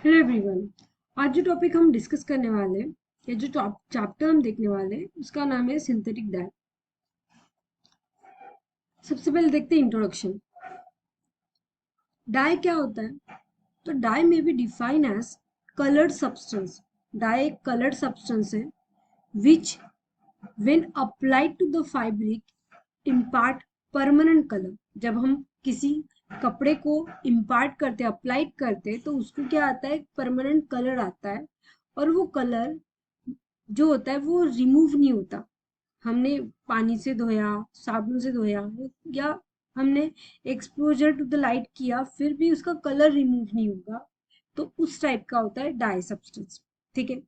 Hello everyone. आज जो topic हम डिस्कस करने वाले हैं या जो चैप्टर हम देखने वाले हैं उसका नाम है सिंथेटिक डाई। सबसे पहले देखते हैं इंट्रोडक्शन। डाई क्या होता है? तो dye may be define as coloured substance. Dye एक कलर्ड सब्सटेंस है which when applied to the fabric impart permanent colour. जब हम किसी कपड़े को इम्पार्ट करते अप्लाइड करते तो उसको क्या आता है, परमानेंट कलर आता है। और वो कलर जो होता है वो रिमूव नहीं होता। हमने पानी से धोया, साबुन से धोया, या हमने एक्सपोजर टू द लाइट किया, फिर भी उसका कलर रिमूव नहीं होगा। तो उस टाइप का होता है डाई सब्सटेंस। ठीक है।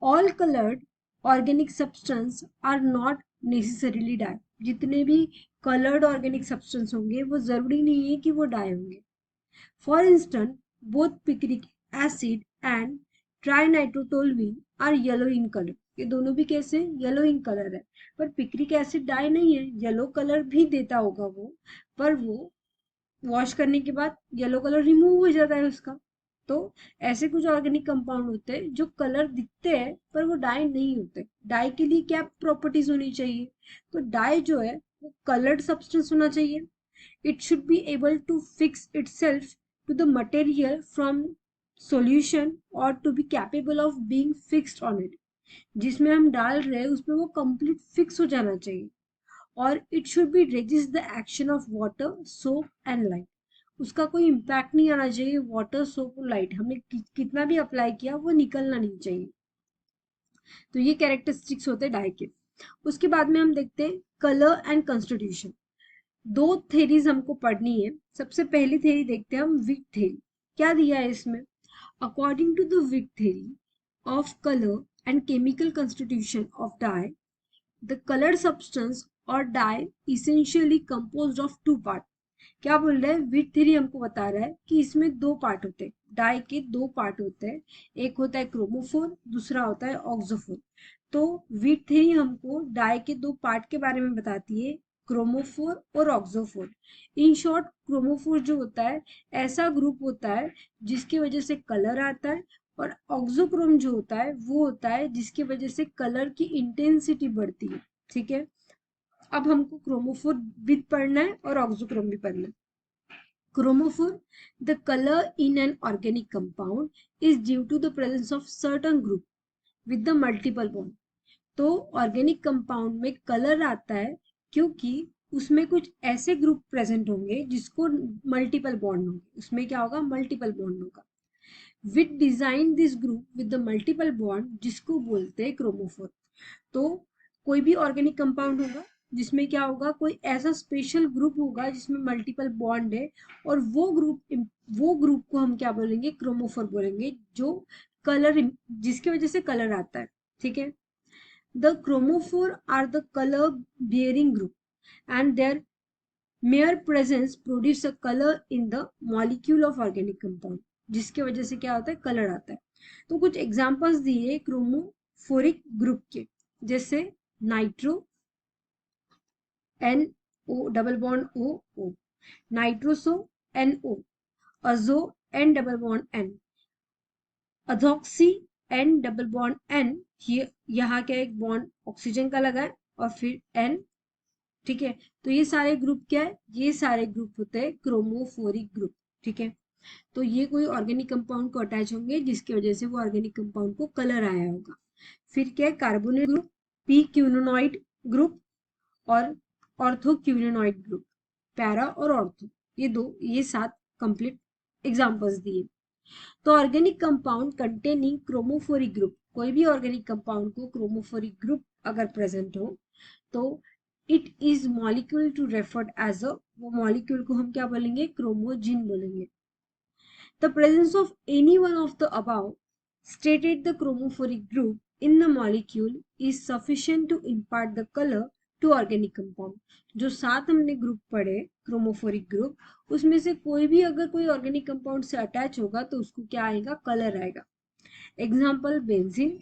All coloured organic substance are not necessarily dye. जितने भी कलर्ड ऑर्गेनिक सब्सटेंस होंगे वो जरूरी नहीं है कि वो डाई होंगे। For instance, both picric acid and trinitrotoluene are yellow in colour. ये दोनों भी कैसे येलो इन कलर है। पर पिक्रिक एसिड डाई नहीं है, येलो कलर भी देता होगा वो, पर वो वॉश करने के बाद येलो कलर रिमूव हो जाता है उसका। तो ऐसे कुछ ऑर्गेनिक कंपाउंड होते हैं जो कलर दिखते हैं पर वो डाई नहीं होते। डाई के लिए क्या प्रॉपर्टीज होनी चाहिए? तो डाई जो है वो कलर्ड सब्सटेंस होना चाहिए। It should be able to fix itself to the material from solution or to be capable of being fixed on it। जिसमें हम डाल रहे हैं उसमें वो कंप्लीट फिक्स हो जाना चाहिए। और it should be resist the action of water, soap and light. उसका कोई इम्पैक्ट नहीं आना चाहिए। वाटर, सोप और लाइट हमने कितना भी अप्लाई किया वो निकलना नहीं चाहिए। तो ये कैरेक्टरिस्टिक्स होते हैं डाई के। उसके बाद में हम देखते हैं कलर एंड कंस्टिट्यूशन। दो थेरीज हमको पढ़नी है। सबसे पहली थेरी देखते हैं हम, विक थेरी। क्या दिया है इसमें? According to the Witt theory of colour and chemical constitution of dye, the coloured substance और dye essentially composed of two part. क्या बोल रहे हैं? विक थेरी हमको बता रहा है कि इसमें दो पार्ट होते हैं, डाई के दो पार्ट होते हैं। एक होता है क्रोमोफोर, दूसरा होता है ऑक्सोफोर। तो विक थेरी हमको डाई के दो पार्ट के बारे में बताती है, क्रोमोफोर और ऑक्सोफोर। इन शॉर्ट, क्रोमोफोर जो होता है ऐसा ग्रुप होता है जिसकी वजह से कलर आता है, और ऑक्सोक्रोम जो होता है वो होता है जिसकी वजह से कलर की इंटेंसिटी बढ़ती है। ठीक है। अब हमको क्रोमोफोर भी पढ़ना है और ऑक्सोक्रोम भी पढ़ना है। Chromophore, the color in an organic compound is due to the presence of certain group with the multiple bond। तो ऑर्गेनिक कंपाउंड में कलर आता है क्योंकि उसमें कुछ ऐसे ग्रुप प्रेजेंट होंगे जिसको मल्टीपल बॉन्ड होंगे। उसमें क्या होगा? मल्टीपल बॉन्ड होगा। With design this group with the multiple bond जिसको बोलते हैं क्रोमोफोर। तो कोई भी ऑर्गेनिक कंपाउंड होगा जिसमें क्या होगा, कोई ऐसा स्पेशल ग्रुप होगा जिसमें मल्टीपल बॉन्ड है, और वो ग्रुप को हम क्या बोलेंगे? क्रोमोफोर बोलेंगे। जो कलर, जिसकी वजह से कलर आता है। ठीक है। The chromophore are the colour bearing group and their mere presence produce a color in the molecule of organic compound। जिसकी वजह से क्या होता है? कलर आता है। तो कुछ एग्जांपल्स दिए क्रोमोफोरिक ग्रुप के, जैसे nitro, N O double bond O O, nitroso, N O, azo, N double bond N, azoxy, N double bond N. ये यहाँ क्या, एक बॉन्ड ऑक्सीजन का लगा है और फिर एन। ठीक है। तो ये सारे ग्रुप क्या है? ये सारे ग्रुप होते हैं क्रोमोफोरिक ग्रुप। ठीक है। तो ये कोई ऑर्गेनिक कंपाउंड को अटैच होंगे जिसकी वजह से वो ऑर्गेनिक कंपाउंड को कलर आया होगा। फिर क्या है? Carbonyl group, p quinonoid group और ऑर्थो क्यूनोनॉइड ग्रुप। पैरा और ऑर्थो, ये सात कंप्लीट एग्जांपल्स दिए। तो organic compound containing chromophoric group, कोई भी ऑर्गेनिक कंपाउंड को क्रोमोफोरिक ग्रुप अगर प्रेजेंट हो तो it is molecule to referred as a, वो मॉलिक्यूल को हम क्या बोलेंगे? क्रोमोजिन बोलेंगे। The presence of any one of the above stated the chromophoric group in the molecule is sufficient to impart the color to organic compound। जो सात हमने group पढ़े क्रोमोफोरिक ग्रुप, उसमें से कोई भी अगर कोई ऑर्गेनिक कंपाउंड से अटैच होगा तो उसको क्या आएगा? कलर आएगा। Example benzene.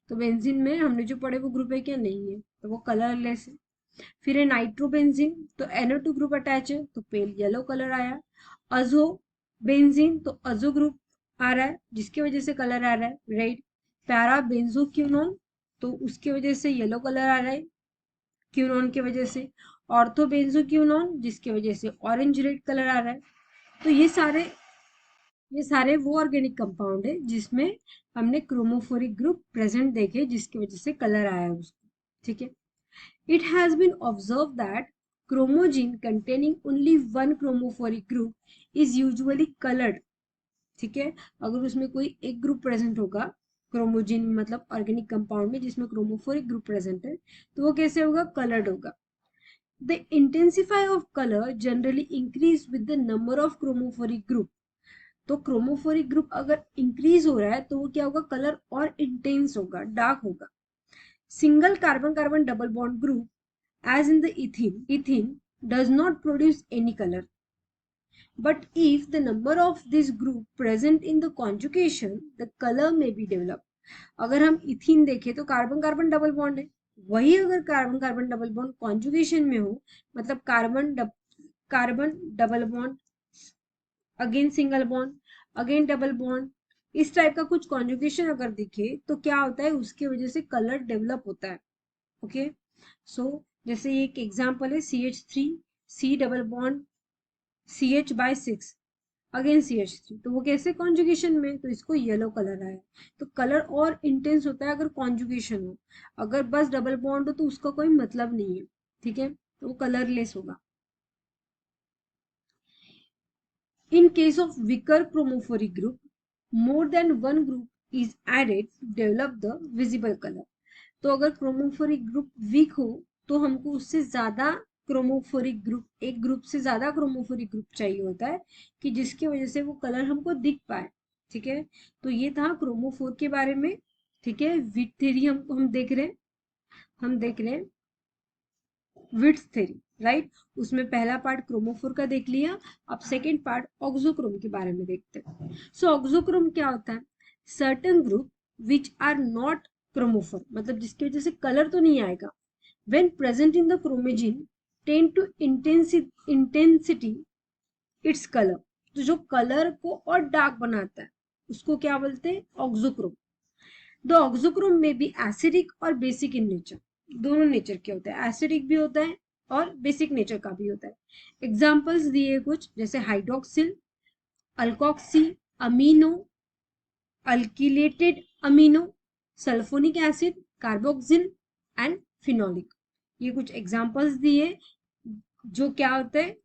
तो बेंजीन में हमने जो पढ़े वो ग्रुप है क्या? नहीं है, तो वो कलरलेस है। फिर है नाइट्रोबेंजीन, तो NO2 ग्रुप अटैच है तो पेल येलो कलर आया। अजो बेंजीन, तो अजो ग्रुप आ रहा है, जिसकी वजह से कलर आ रहा है रेड। पैरा बेंजोक्विनोन, तो उसकी वजह से येलो कलर आ रहा है क्यूनोन की वजह से। ऑर्थो बेंजोक्विनोन, जिसकी वजह से ऑरेंज रेड कलर आ रहा है। तो ये सारे वो ऑर्गेनिक कंपाउंड है जिसमें हमने क्रोमोफोरिक ग्रुप प्रेजेंट देखे, जिसकी वजह से कलर आया है उसको, ठीक है। It has been observed that chromogene containing only one chromophoric group is usually colored, ठीक है। अगर उसमें कोई एक ग्रुप प्रेजेंट होगा क्रोमोजीन मतलब ऑर्गेनिक कंपाउंड में जिसमें क्रोमोफोरिक ग्रुप प्रेजेंट है, तो वो कैसे होगा, कलर्ड होगा। The intensify of color generally increase with the number of chromophoric group, तो क्रोमोफोरिक ग्रुप अगर इंक्रीज हो रहा है तो वो क्या होगा, कलर और इंटेंस होगा, डार्क होगा। Single carbon carbon double bond group as in the ethene does not produce any color, but if the number of this group present in the conjugation the color may be developed। अगर हम ethene देखें तो carbon carbon double bond है, वही अगर carbon carbon double bond conjugation में हो, मतलब carbon double bond again single bond again double bond, इस टाइप का कुछ कॉन्जुगेशन अगर दिखे तो क्या होता है, उसकी वजह से कलर डेवलप होता है। ओके, सो जैसे ये एक एग्जांपल है CH3 C double bond CH/6 again CH3, तो वो कैसे कॉन्जुगेशन में, तो इसको येलो कलर आया। तो कलर और इंटेंस होता है अगर कॉन्जुगेशन हो, अगर बस डबल बॉन्ड हो तो उसका कोई मतलब नहीं है, ठीक है, तो वो कलरलेस होगा। In case of weaker chromophoric group, more than one group is added to develop the visible color। तो अगर क्रोमोफोरिक ग्रुप वीक हो तो हमको उससे ज्यादा क्रोमोफोरिक ग्रुप, एक ग्रुप से ज्यादा क्रोमोफोरिक ग्रुप चाहिए होता है कि जिसकी वजह से वो कलर हमको दिख पाए, ठीक है। तो ये था क्रोमोफोर के बारे में, ठीक है। विथ थ्योरी हम देख रहे हैं विड्थ थ्योरी, राइट। उसमें पहला पार्ट क्रोमोफोर का देख लिया, अब सेकेंड पार्ट ऑक्सोक्रोम के बारे में देखते हैं। सो ऑक्सोक्रोम क्या होता है, certain group which are not chromophore, मतलब जिसकी वजह से कलर तो नहीं आएगा, when present in the chromosome tend to intensity its color, तो जो कलर को और डार्क बनाता है उसको क्या बोलते हैं, ऑक्सोक्रोम। द ऑक्सोक्रोम में बी एसिडिक और बेसिक इन नेचर, दोनों नेचर के होते हैं, एसिडिक भी होता है और बेसिक नेचर का भी होता है। एग्जाम्पल्स दिए कुछ, जैसे hydroxyl, alkoxy, amino, alkylated amino, sulphonic acid, carboxyl and phenolic. ये कुछ एग्जाम्पल्स दिए जो क्या होते हैं,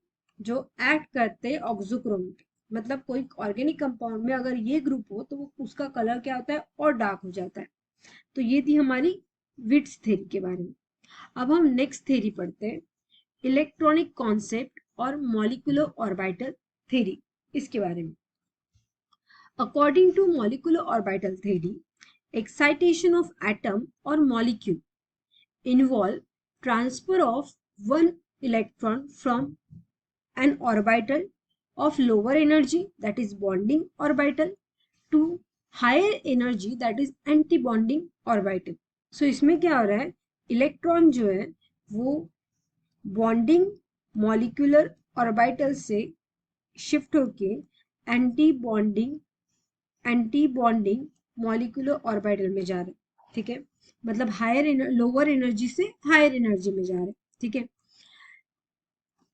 जो एक्ट करते हैं ऑक्सोक्रोम पे, मतलब कोई ऑर्गेनिक कंपाउंड में अगर ये ग्रुप हो तो वो उसका कलर क्या होता है, और डार्क हो जाता है। तो ये थी हमारी विट्स थ्योरी के बारे में। अब हम नेक्स्ट थ्योरी पढ़ते हैं, इलेक्ट्रॉनिक कॉन्सेप्ट और मॉलिक्यूलर ऑर्बिटल थ्योरी, इसके बारे में। According to molecular orbital theory, excitation of atom or molecule involve transfer of one electron from an orbital of lower energy, that is bonding orbital, to higher energy, that is anti-bonding orbital। so इसमें क्या हो रहा है, electron जो है वो bonding molecular orbital से shift होके एंटी बॉन्डिंग मॉलिक्यूलर ऑर्बिटल में जा रहे हैं, ठीक है, मतलब लोअर एनर्जी से हायर एनर्जी में जा रहे हैं, ठीक है।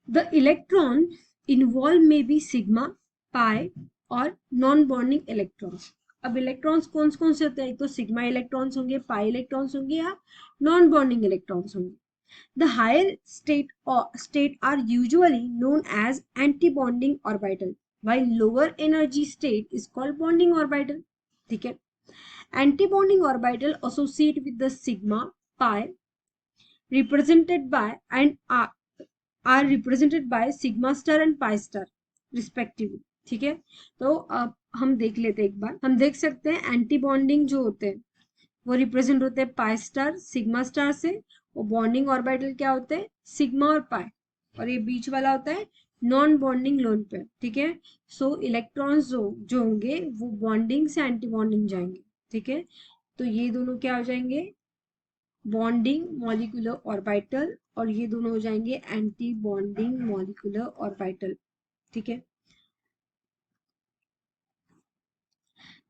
द इलेक्ट्रॉन इन्वॉल्व में बी सिग्मा, पाई और नॉन बॉन्डिंग इलेक्ट्रॉन्स। अब इलेक्ट्रॉन्स कौन कौन से होते हैं, तो सिग्मा इलेक्ट्रॉन्स होंगे, पाई इलेक्ट्रॉन्स होंगे या नॉन बॉन्डिंग इलेक्ट्रॉन्स होंगे। The higher state are usually known as anti-bonding orbital, while lower energy state is called bonding orbital, ठीक है। Anti-bonding orbital associate with the sigma, pi represented by and are represented by sigma star and pi star respectively, ठीक है। तो अब हम देख लेते हैं, एक बार हम देख सकते हैं एंटी बॉन्डिंग जो होते हैं वो रिप्रेजेंट होते हैं पाई स्टार सिग्मा स्टार से, वो बॉन्डिंग ऑर्बिटल क्या होते हैं, सिग्मा और पाई, और ये बीच वाला होता है नॉन बॉन्डिंग लोन पेयर, ठीक है। सो इलेक्ट्रॉन्स जो होंगे वो बॉन्डिंग से एंटी बॉन्डिंग जाएंगे, ठीक है। तो ये दोनों क्या हो जाएंगे, बॉन्डिंग मॉलिक्यूलर ऑर्बिटल, और ये दोनों हो जाएंगे एंटी बॉन्डिंग मॉलिक्यूलर ऑर्बिटल, ठीक है।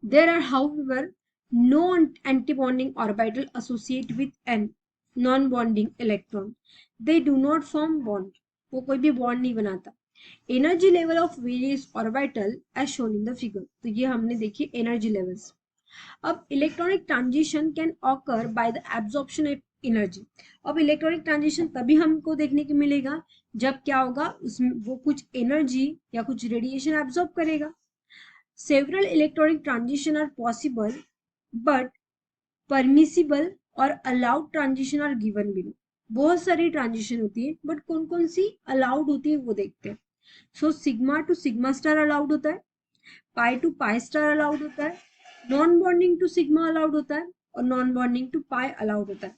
There are, however, no antibonding orbital associated with an non-bonding electron. They do not form bond. वो कोई भी bond नहीं बनाता. Energy level of various orbital as shown in the figure. तो ये हमने देखी energy levels. अब electronic transition can occur by the absorption of energy. अब इलेक्ट्रॉनिक ट्रांजिशन तभी हमको देखने को मिलेगा जब क्या होगा, उसमें वो कुछ एनर्जी या कुछ रेडिएशन एब्जॉर्ब करेगा. Several electronic transition are possible but permissible और allowed transition are given below. बहुत सारी ट्रांजिशन होती है बट कौन कौन सी अलाउड होती है वो देखते हैं. So sigma to sigma star allowed होता है, pi to pi star allowed होता है, non bonding to sigma allowed होता है और non bonding to pi allowed होता है.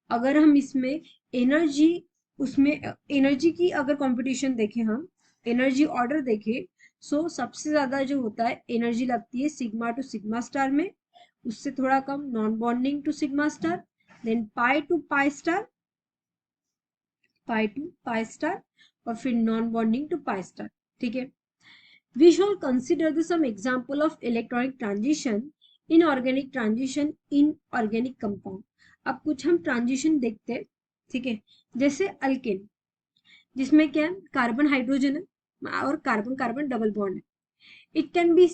अगर हम इसमें एनर्जी, उसमें एनर्जी की अगर कंपटीशन देखें, हम एनर्जी ऑर्डर देखें, सो सबसे ज्यादा जो होता है एनर्जी लगती है सिग्मा टू सिग्मा स्टार में, उससे थोड़ा कम non bonding to sigma star, then pi to pi star, pi to pi star और फिर non bonding to pi star. ठीक है. We shall consider some example of electronic transition, inorganic transition in organic compound. अब कुछ हम transition देखते हैं. ठीक है. जैसे अल्केन, जिसमें क्या है, कार्बन हाइड्रोजन है और कार्बन कार्बन डबल बॉन्ड है. It can be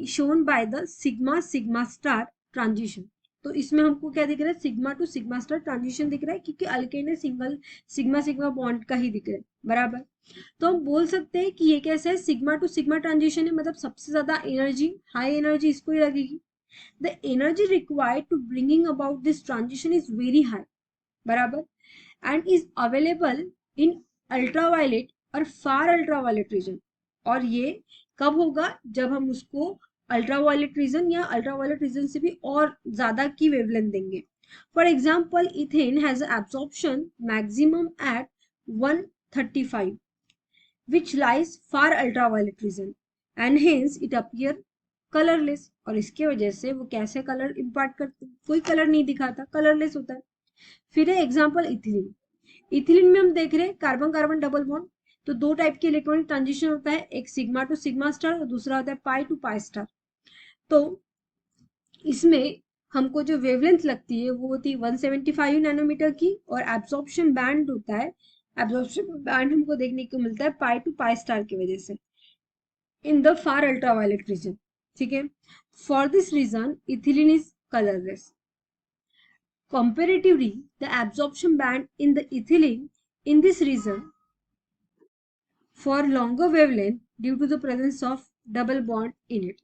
shown by the sigma sigma star transition. तो इसमें हमको क्या दिख रहा है, sigma to sigma star transition दिख रहा है, क्योंकि अल्केन है सिंगल सिग्मा सिग्मा बॉन्ड का ही दिख रहा है. बराबर. तो हम बोल सकते हैं कि ये कैसा है, सिग्मा टू सिग्मा ट्रांजिशन है, मतलब सबसे ज्यादा एनर्जी, हाई एनर्जी इसको ही लगेगी. The energy required to bringing about this transition is very high. बराबर. And is available in ultraviolet और फार अल्ट्रावायलेट रीजन. और ये कब होगा, जब हम उसको अल्ट्रावायलेट रीजन या अल्ट्रावायलेट रीजन से भी और ज्यादा की वेवलेंथ देंगे. For example, ethane has absorption maximum at 135 which lies far ultraviolet region and hence it appear colorless. और इसके वजह से वो कैसे कलर इम्पार्ट करते, कोई कलर नहीं दिखाता, कलरलेस होता है. फिर है एग्जांपल इथिलीन. इथिलीन में हम देख रहे हैं कार्बन कार्बन डबल बॉन्ड. तो दो टाइप के इलेक्ट्रॉनिक ट्रांजिशन होता है, एक सिग्मा टू सिग्मा स्टार और दूसरा होता है पाई टू पाई स्टार. तो इसमें हमको जो वेवलेंथ लगती है वो होती है 175 नैनोमीटर की, और एब्जॉर्प्शन बैंड होता है, एब्जॉर्प्शन बैंड हमको देखने को मिलता है पाई टू पाई स्टार की वजह से in the far ultraviolet region. ठीक है. For this region ethylene is colourless. Comparatively, the absorption band in the ethylene in this region for longer wavelength due to the presence of double bond in it.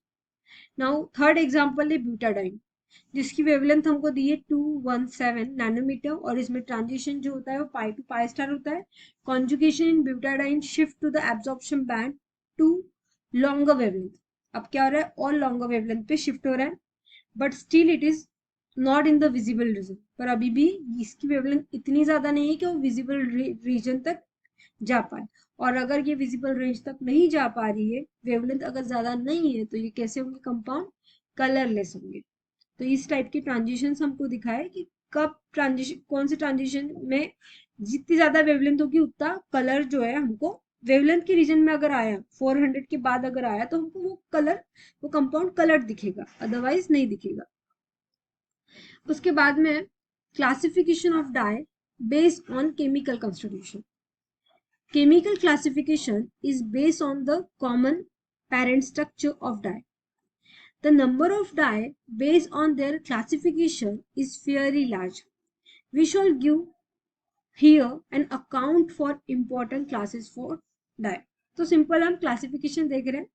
Now, third example है butadiene, जिसकी wavelength हमको दी है 217 nanometre और इसमें transition जो होता है वो पाई टू पाई स्टार होता है. Conjugation in butadiene shift to the absorption band to longer wavelength. अब क्या हो रहा है, और लॉन्गर वेवलेंथ पे शिफ्ट हो रहा है, but still it is not in the visible region. पर अभी भी इसकी वेवलेंथ इतनी ज्यादा नहीं है कि वो विजिबल रीजन तक जा पाए. और अगर ये विजिबल रेंज तक नहीं जा पा रही है, वेवलेंथ अगर ज्यादा नहीं है, तो ये कैसे होंगे, कंपाउंड कलरलेस होंगे. तो इस टाइप की ट्रांजिशन हमको दिखाए कि कब ट्रांजिशन, कौन से ट्रांजिशन में जितनी ज्यादा वेवलेंथ होगी उतना कलर जो है हमको वेवलेंथ के रीजन में अगर आया 400 के बाद अगर आया तो हमको वो कलर, वो कंपाउंड कलर दिखेगा, अदरवाइज नहीं दिखेगा. उसके बाद में classification of dye based on chemical constitution. Chemical classification is based on the common parent structure of dye. The number of dye based on their classification is fairly large. We shall give here an account for important classes for dye. तो simple हम classification देख रहे हैं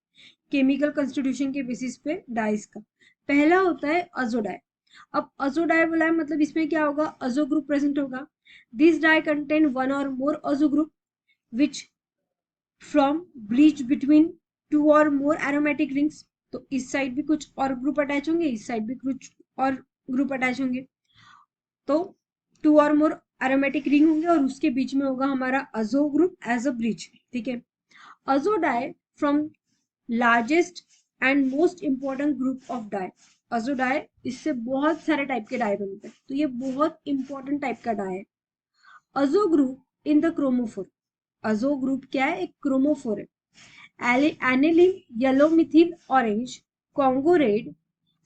chemical constitution के basis पे dice का. पहला होता है अजोडाई. अब अजोडाई बोला है मतलब इसमें क्या होगा, अजो ग्रुप प्रेजेंट होगा. दिस डाई कंटेन वन और मोर अजो group which from breach between two or more aromatic rings. तो इस साइड भी कुछ और ग्रुप अटैच होंगे, इस साइड भी कुछ और ग्रुप अटैच होंगे. तो टू और मोर एरोमेटिक रिंग होंगे और उसके बीच में होगा हमारा अजो ग्रुप एज अ ब्रिज. ठीक है. Azo dye from largest and most important group of dye. Azo dye, इससे बहुत सारे टाइप के डाई बनते हैं, तो ये बहुत इंपॉर्टेंट टाइप का डाई है. अजो ग्रुप इन द क्रोमोफोर. अजो ग्रुप क्या है, एक क्रोमोफोर है. Aniline yellow Mithil orange Congo red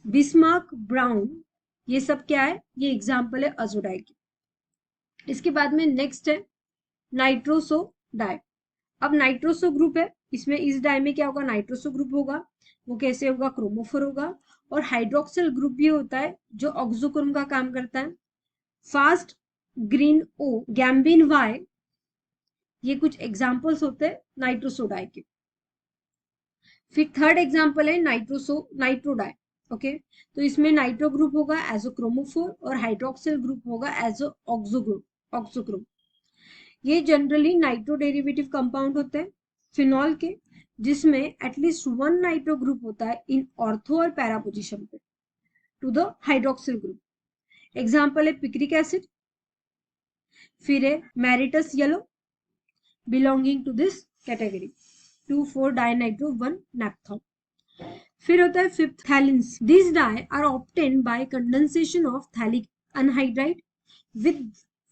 Bismarck, brown, ये सब क्या है, ये एग्जाम्पल है अजो डाई की। इसके बाद में नेक्स्ट है नाइट्रोसो डाई। अब नाइट्रोसो ग्रुप है, इसमें इस डाई में क्या होगा, नाइट्रोसो ग्रुप होगा। वो कैसे होगा, क्रोमोफोर होगा। और हाइड्रोक्सिल ग्रुप भी होता है जो ऑक्सोक्रोम का काम करता है। फास्ट ग्रीन ओ, गैम्बिन वाई, ये कुछ एग्जांपल्स होते हैं नाइट्रोसो डाई के। फिर थर्ड एग्जांपल है नाइट्रो डाई। ओके, तो इसमें नाइट्रो ग्रुप होगा एज अ क्रोमोफोर और हाइड्रोक्सिल ग्रुप होगा एज अ ऑक्सोक्रोम। ये जनरली नाइट्रो डेरिवेटिव कंपाउंड होते हैं फिनॉल के, जिसमें एटलीस्ट वन नाइट्रो ग्रुप होता है इन ऑर्थो और पैरा पोजिशन पे to the hydroxyl group. Example है पिक्रिक एसिड। फिर है Martius yellow belonging to this category, 2,4 dinitro 1 naphthol. फिर होता है fifth phthaleins. This dye are obtained by condensation of phthalic anhydride with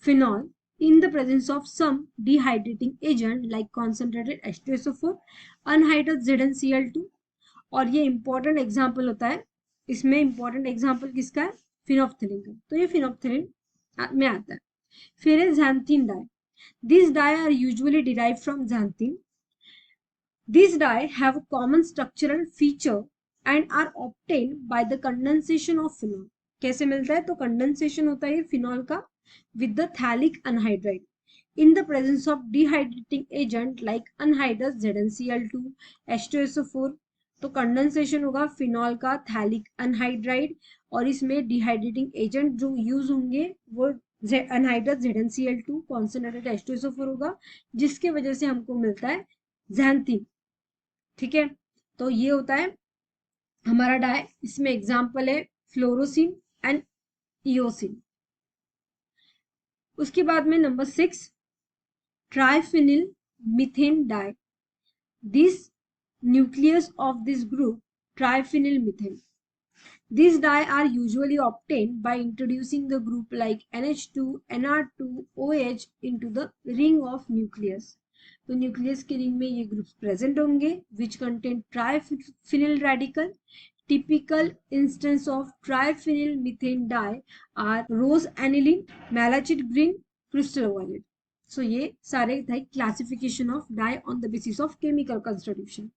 phenol in the presence of some dehydrating agent like concentrated H2SO4, anhydrous ZnCl2। और ये important example होता है, इसमें important example किसका है, फिनोप्थेलिन का, तो ये फिनोप्थेलिन में आता है। फिर है xanthine dye. This dye are usually derived from xanthine। These dye have a common structural feature and are obtained by the condensation of phenol। कैसे मिलता है, तो कंडेंसेशन होता है फिनॉल का with the phthalic anhydride in the presence of dehydrating agent like anhydrous ZnCl2, H2SO4। तो condensation होगा phenol का थैलिक अनहाइड्राइड, और इसमें डिहाइड्रेटिंग एजेंट जो यूज होंगे वो अनहाइड्रस ZnCl2 कॉन्सेंट्रेटेड H2SO4 होगा, जिसके वजह से हमको मिलता है xanthine। ठीक है, तो ये होता है हमारा डाई। इसमें एग्जाम्पल है फ्लोरोसिन एंड इओसिन। उसके बाद में नंबर 6 triphenyl methane dye. This nucleus of this group triphenyl methane. These dye are usually obtained by introducing the group like NH2, NR2, OH into the ring of nucleus। तो nucleus के ring में ये groups present होंगे which contain triphenyl radical। Typical instance of triphenyl methane dye are rose aniline, malachite green, crystal violet। So ये सारे थे classification of dye on the basis of chemical constitution.